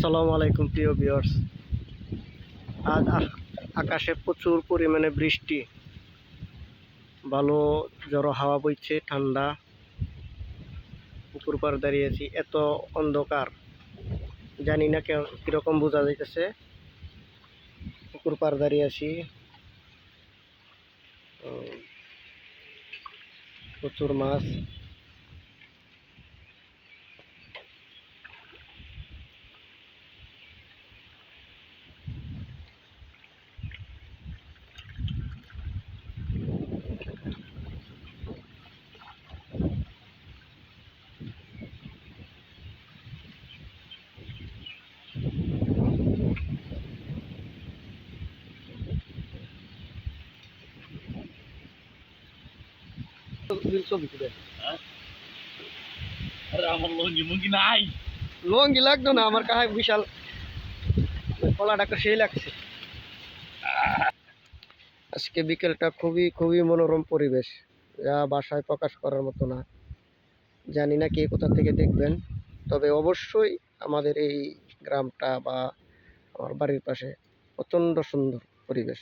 আসসালামু আলাইকুম প্রিয় ভিউয়ার্স। আজ আকাশে প্রচুর পরিমাণে বৃষ্টি, ভালো ঝড়ো হাওয়া বইছে, ঠান্ডা। পুকুর পাড় দাঁড়িয়ে আছি, এত অন্ধকার, জানি না কিরকম বোঝা যাইতেছে। পুকুর পাড় দাঁড়িয়ে আছি, প্রচুর মাছ। আমার লঙ্গি মুঙ্গি নাই, লঙ্গি লাগতো না আমার কাছে, বিশাল কলাটা সেই লাগছে। আজকে বিকেলটা খুবই খুবই মনোরম পরিবেশ, যা ভাষায় প্রকাশ করার মতো না। জানি না কে কোথা থেকে দেখবেন, তবে অবশ্যই আমাদের এই গ্রামটা বা আমার বাড়ির পাশে প্রচণ্ড সুন্দর পরিবেশ।